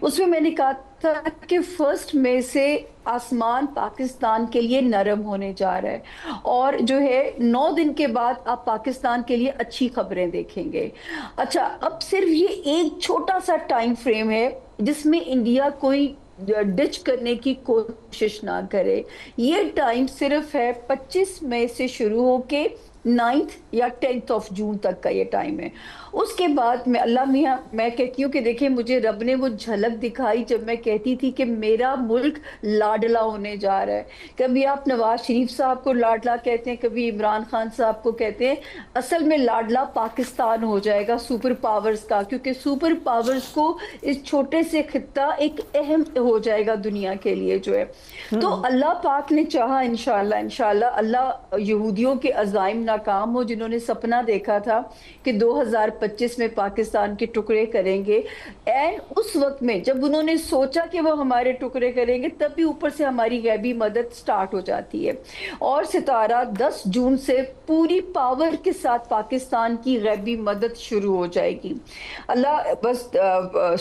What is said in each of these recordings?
उसमें मैंने कहा था कि 1 मई से आसमान पाकिस्तान के लिए नरम होने जा रहा है, और जो है 9 दिन के बाद आप पाकिस्तान के लिए अच्छी खबरें देखेंगे। अच्छा, अब सिर्फ ये एक छोटा सा टाइम फ्रेम है जिसमें इंडिया कोई डिच करने की कोशिश ना करे। ये टाइम सिर्फ है 25 मई से शुरू होके 9 या 10 जून तक का ये टाइम है। उसके बाद मैं अल्लाह मियाँ मैं कहती हूँ कि देखिए, मुझे रब ने वो झलक दिखाई जब मैं कहती थी कि मेरा मुल्क लाडला होने जा रहा है। कभी आप नवाज शरीफ साहब को लाडला कहते हैं, कभी इमरान खान साहब को कहते हैं। असल में लाडला पाकिस्तान हो जाएगा सुपर पावर्स का, क्योंकि सुपर पावर्स को इस छोटे से खित्ता एक अहम हो जाएगा दुनिया के लिए जो है। तो अल्लाह पाक ने चाहा, इंशाल्लाह इंशाल्लाह अल्लाह यहूदियों के अज़ाइम नाकाम हो, जिन्होंने सपना देखा था कि 2025 में पाकिस्तान के टुकड़े करेंगे। एंड उस वक्त में जब उन्होंने सोचा कि वो हमारे टुकड़े करेंगे, तब भी ऊपर से हमारी गैबी मदद स्टार्ट हो जाती है। और सितारा 10 जून से पूरी पावर के साथ पाकिस्तान की गैबी मदद शुरू हो जाएगी। अल्लाह बस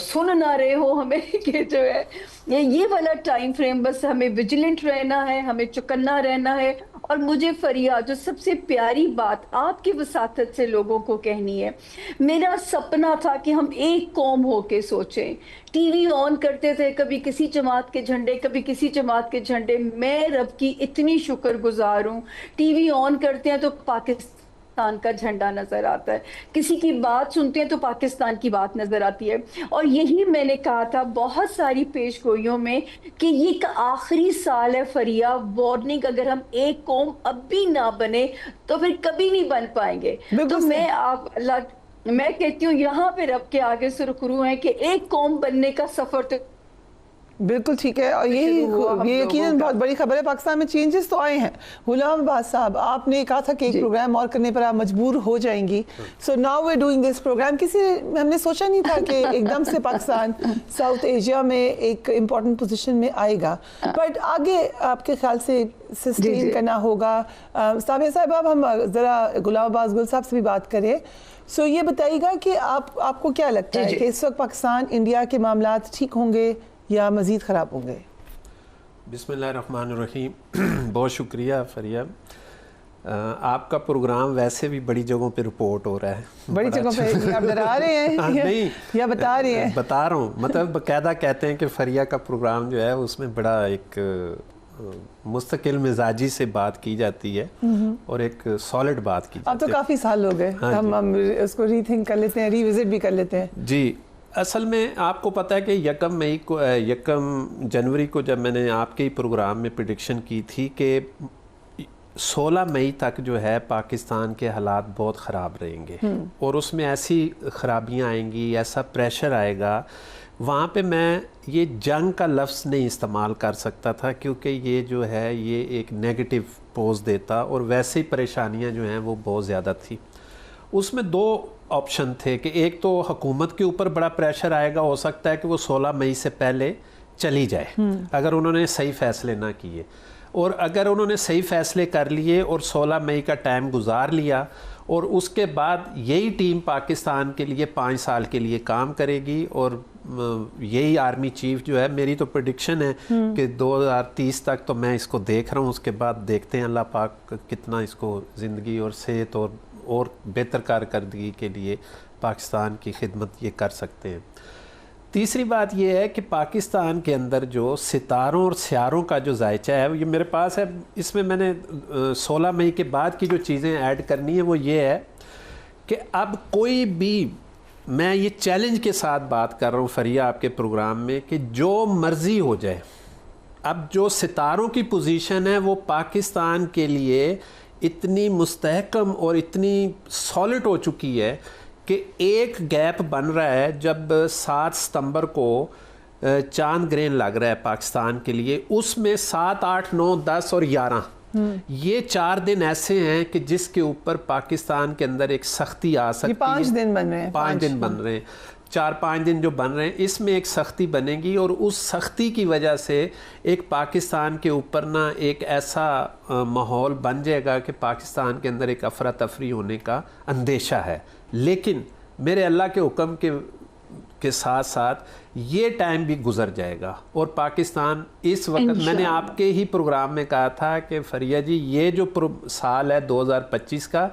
सुन ना रहे हो हमें कि जो है ये वाला टाइम फ्रेम, बस हमें विजिलेंट रहना है, हमें चौकन्ना रहना है। और मुझे फरिया जो सबसे प्यारी बात आपकी वसातत से लोगों को कहनी है, मेरा सपना था कि हम एक कौम होके सोचें। टीवी ऑन करते थे, कभी किसी जमात के झंडे, कभी किसी जमात के झंडे। मैं रब की इतनी शुक्रगुजार हूँ, टीवी ऑन करते हैं तो पाकिस्तान का झंडा नजर आता है, किसी की बात सुनते हैं तो पाकिस्तान की बात नजर आती है। और यही मैंने कहा था बहुत सारी पेशगोइयों में कि ये एक आखिरी साल है फरिया, वार्निंग, अगर हम एक कौम अब भी ना बने तो फिर कभी नहीं बन पाएंगे। तो बिल्कुल सही। मैं आप अल्लाह मैं कहती हूँ यहाँ पे रब के आगे सुरखरू है कि एक कौम बनने का सफर तो बिल्कुल ठीक है, और यही शुरू हुआ हम ये लोगों यकीनन का। बहुत बड़ी खबर है। पाकिस्तान में चेंजेस तो आए हैं। गुलाम अब्बास साहब, आपने कहा था कि एक जी प्रोग्राम और करने पर आप मजबूर हो जाएंगी। So now we doing this programme. हमने सोचा नहीं था कि एकदम से पाकिस्तान साउथ एशिया में एक इम्पॉर्टेंट पोजीशन में आएगा, बट आगे आपके ख्याल से जी सस्टेन जी करना होगा। साबिया साहब, अब हम ज़रा गुलाम अब्बास गुल साहब से भी बात करें। सो ये बताइएगा कि आपको क्या लगता जी है जी कि इस वक्त पाकिस्तान इंडिया के मामलात ठीक होंगे या मज़ीद ख़राब होंगे? बिस्मिल्लाहिर्रहमानिर्रहीम। बहुत शुक्रिया फरिया। आपका प्रोग्राम वैसे भी बड़ी जगहों पे रिपोर्ट हो रहा है, बड़ी बड़ा जगह अच्छा। पे आप डरा रहे हैं नहीं, या बता रहे हैं? बता रहा हूँ, मतलब बाकायदा कहते हैं कि फरिया का प्रोग्राम जो है उसमें बड़ा एक मुस्तकिल मिजाजी से बात की जाती है और एक सॉलिड बात की अब जाती तो है। काफ़ी साल हो गए, हाँ हम उसको रीथिंक कर लेते हैं, रिविजिट भी कर लेते हैं। जी, असल में आपको पता है कि 1 जनवरी को जब मैंने आपके ही प्रोग्राम में प्रेडिक्शन की थी कि 16 मई तक जो है पाकिस्तान के हालात बहुत ख़राब रहेंगे और उसमें ऐसी ख़राबियाँ आएंगी, ऐसा प्रेशर आएगा, वहाँ पे मैं ये जंग का लफ्ज़ नहीं इस्तेमाल कर सकता था, क्योंकि ये जो है ये एक नेगेटिव पोज देता और वैसे ही परेशानियाँ जो हैं वो बहुत ज़्यादा थी। उसमें 2 ऑप्शन थे कि एक तो हुकूमत के ऊपर बड़ा प्रेशर आएगा, हो सकता है कि वो 16 मई से पहले चली जाए अगर उन्होंने सही फ़ैसले ना किए, और अगर उन्होंने सही फ़ैसले कर लिए और 16 मई का टाइम गुजार लिया और उसके बाद यही टीम पाकिस्तान के लिए 5 साल के लिए काम करेगी और यही आर्मी चीफ जो है, मेरी तो प्रेडिक्शन है कि 2030 तक तो मैं इसको देख रहा हूँ। उसके बाद देखते हैं अल्लाह पाक कितना इसको ज़िंदगी और सेहत और बेहतर कारकर्दगी के लिए पाकिस्तान की खिदमत ये कर सकते हैं। तीसरी बात ये है कि पाकिस्तान के अंदर जो सितारों और सियारों का जो जायचा है ये मेरे पास है। इसमें मैंने 16 मई के बाद की जो चीज़ें ऐड करनी है वो ये है कि अब कोई भी, मैं ये चैलेंज के साथ बात कर रहा हूँ फरिया आपके प्रोग्राम में, कि जो मर्ज़ी हो जाए, अब जो सितारों की पोजीशन है वो पाकिस्तान के लिए इतनी मुस्तहकम और इतनी सॉलिड हो चुकी है कि एक गैप बन रहा है जब 7 सितंबर को चांद ग्रहण लग रहा है पाकिस्तान के लिए, उसमें 7, 8, 9, 10 और 11 ये 4 दिन ऐसे हैं कि जिसके ऊपर पाकिस्तान के अंदर एक सख्ती आ सकती है। 5 दिन बन रहे हैं, 5 दिन बन रहे हैं, 4-5 दिन जो बन रहे हैं, इसमें एक सख्ती बनेगी और उस सख्ती की वजह से एक पाकिस्तान के ऊपर ना एक ऐसा माहौल बन जाएगा कि पाकिस्तान के अंदर एक अफरा तफरी होने का अंदेशा है। लेकिन मेरे अल्लाह के हुक्म के साथ साथ ये टाइम भी गुजर जाएगा और पाकिस्तान इस वक्त, मैंने आपके ही प्रोग्राम में कहा था कि फरिया जी ये जो साल है 2025 का,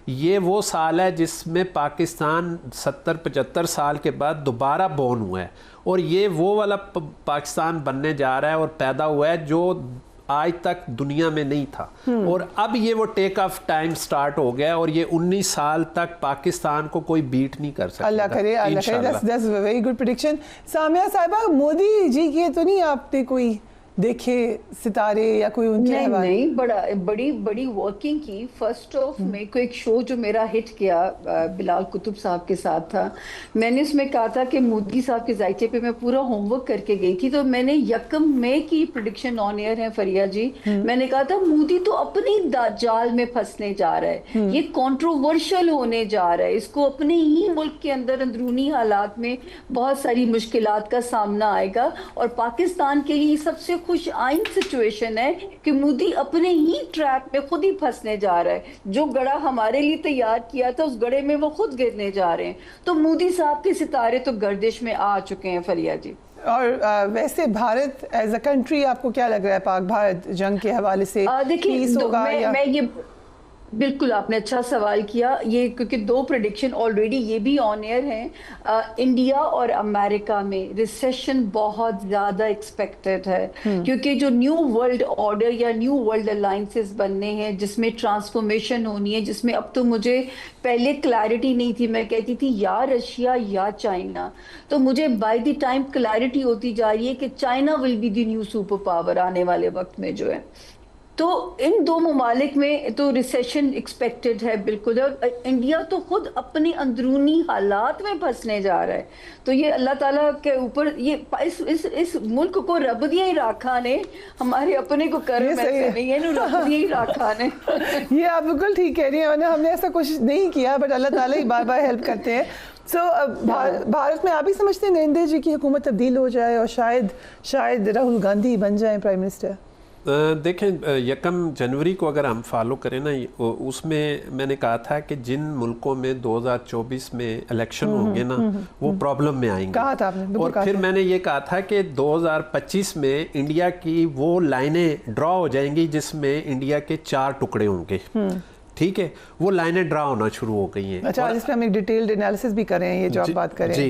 ये वो साल है जिसमें पाकिस्तान 70-75 साल के बाद दोबारा बोर्न हुआ है और ये वो वाला पाकिस्तान बनने जा रहा है और पैदा हुआ है जो आज तक दुनिया में नहीं था। और अब ये वो टेक ऑफ टाइम स्टार्ट हो गया और ये 19 साल तक पाकिस्तान को कोई बीट नहीं कर सकता। अल्लाह करे, अल्लाह करे। That's very good prediction. Samia साहिबा, मोदी जी के तो नहीं आपने कोई देखे सितारे या कोई उनके नहीं, बड़ी वर्किंग की। फर्स्ट ऑफ मेरे को एक शो जो मेरा हिट किया बिलाल कुतुब साहब के साथ था, मैंने उसमें कहा था कि मोदी साहब के जायचे पे मैं पूरा होमवर्क करके गई थी। तो मैंने 1 मई की प्रेडिक्शन ऑन एयर है फरिया जी, मैंने कहा था मोदी तो अपनी जाल में फंसने जा रहा है, ये कंट्रोवर्शियल होने जा रहा है, इसको अपने ही मुल्क के अंदर अंदरूनी हालात में बहुत सारी मुश्किलात का सामना आएगा और पाकिस्तान के लिए सबसे खुश आइन सिचुएशन है कि मोदी अपने ही ट्रैप में खुद ही फंसने जा रहा है। जो गड़ा हमारे लिए तैयार किया था उस गड़े में वो खुद गिरने जा रहे हैं। तो मोदी साहब के सितारे तो गर्दिश में आ चुके हैं फरिया जी। और वैसे भारत एज अ कंट्री आपको क्या लग रहा है, पाक भारत जंग के हवाले से देखिए, मैं ये बिल्कुल आपने अच्छा सवाल किया ये, क्योंकि 2 प्रेडिक्शन ऑलरेडी ये भी ऑन एयर हैं। इंडिया और अमेरिका में रिसेशन बहुत ज़्यादा एक्सपेक्टेड है क्योंकि जो न्यू वर्ल्ड ऑर्डर या न्यू वर्ल्ड अलायंसेस बनने हैं जिसमें ट्रांसफॉर्मेशन होनी है, जिसमें अब तो मुझे पहले क्लैरिटी नहीं थी, मैं कहती थी या रशिया या चाइना, तो मुझे बाय द टाइम क्लैरिटी होती जा रही है कि China will be the new super power आने वाले वक्त में जो है। तो इन 2 ममालिक में तो रिसेशन एक्सपेक्टेड है बिल्कुल। और इंडिया तो खुद अपने अंदरूनी हालात में फंसने जा रहा है। तो ये अल्लाह ताला के ऊपर ये इस मुल्क को रब दिया ही राखा ने, हमारे अपने को कर्म ऐसे नहीं है, रब दिया ही राखा ने। ये आप बिल्कुल ठीक कह रही हैं, हमने ऐसा कुछ नहीं किया, बट अल्लाह ताला ही बार बार हेल्प करते हैं। भारत में आप ही समझते हैं नरेंद्र जी की हुकूमत तब्दील हो जाए और शायद राहुल गांधी बन जाए प्राइम मिनिस्टर? देखें, 1 जनवरी को अगर हम फॉलो करें ना, उसमें मैंने कहा था कि जिन मुल्कों में 2024 में इलेक्शन होंगे ना वो प्रॉब्लम में आएंगे, कहा था आपने, और फिर मैंने ये कहा था कि 2025 में इंडिया की वो लाइनें ड्रॉ हो जाएंगी जिसमें इंडिया के 4 टुकड़े होंगे। ठीक है, वो लाइनें ड्रा होना शुरू हो गई हैं। अच्छा, इस पे हम एक डिटेल्ड एनालिसिस भी करें, ये जो आप बात करें जी,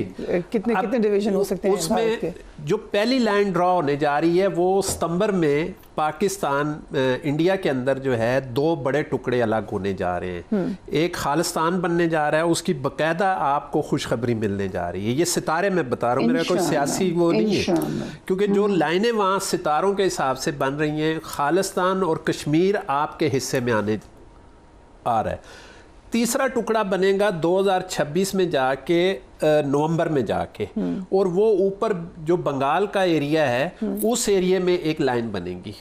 कितने डिवीजन हो सकते हैं उसमें। जो पहली लाइन ड्रा होने जा रही है वो सितंबर में पाकिस्तान इंडिया के अंदर जो है 2 बड़े टुकड़े अलग होने जा रहे हैं। एक खालिस्तान बनने जा रहा है, उसकी बकायदा आपको खुशखबरी मिलने जा रही है। ये सितारे मैं बता रहा हूँ, मेरा कोई सियासी वो नहीं है, क्योंकि जो लाइनें वहाँ सितारों के हिसाब से बन रही हैं, खालिस्तान और कश्मीर आपके हिस्से में आने आ रहा है। तीसरा टुकड़ा बनेगा 2026 में जाके, नवंबर में जाके, और वो ऊपर जो बंगाल का एरिया है उस एरिया में एक लाइन बनेगी,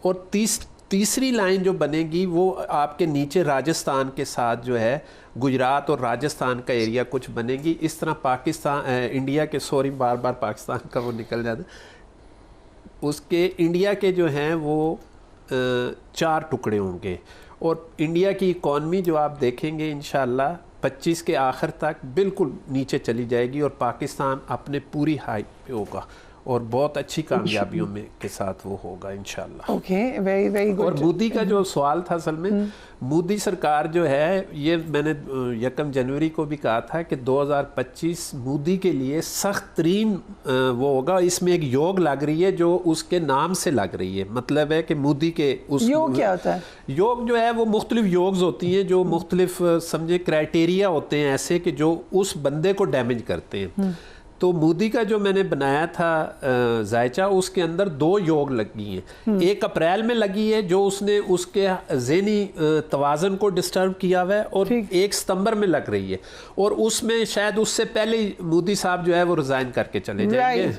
और तीसरी लाइन जो बनेगी वो आपके नीचे राजस्थान के साथ जो है गुजरात और राजस्थान का एरिया कुछ बनेगी। इस तरह पाकिस्तान इंडिया के, सॉरी बार बार पाकिस्तान का वो निकल जाता है, उसके इंडिया के जो हैं वो 4 टुकड़े होंगे। और इंडिया की इकॉनमी जो आप देखेंगे इंशाल्लाह 25 के आखिर तक बिल्कुल नीचे चली जाएगी और पाकिस्तान अपने पूरी हाई पे होगा और बहुत अच्छी कामयाबियों में के साथ वो होगा इंशाल्लाह। Okay, very very good. और मोदी का जो सवाल था, असल में मोदी सरकार जो है, ये मैंने 1 जनवरी को भी कहा था कि 2025 मोदी के लिए सख्त तरीन वो होगा। इसमें एक योग लग रही है जो उसके नाम से लग रही है, मतलब है कि मोदी के उस योग क्या होता है? योग जो है वो मुख्तलिफ योग्स होती हैं, जो मुख्तलिफ समझे क्राइटेरिया होते हैं ऐसे कि जो उस बंदे को डैमेज करते हैं। तो मोदी का जो मैंने बनाया था जायचा, उसके अंदर 2 योग लगी हैं। 1 अप्रैल में लगी है जो उसने उसके ज़हनी तवाज़न को डिस्टर्ब किया हुआ है, और 1 सितंबर में लग रही है, और उसमें शायद उससे पहले मोदी साहब जो है वो रिज़ाइन करके चले जाएंगे।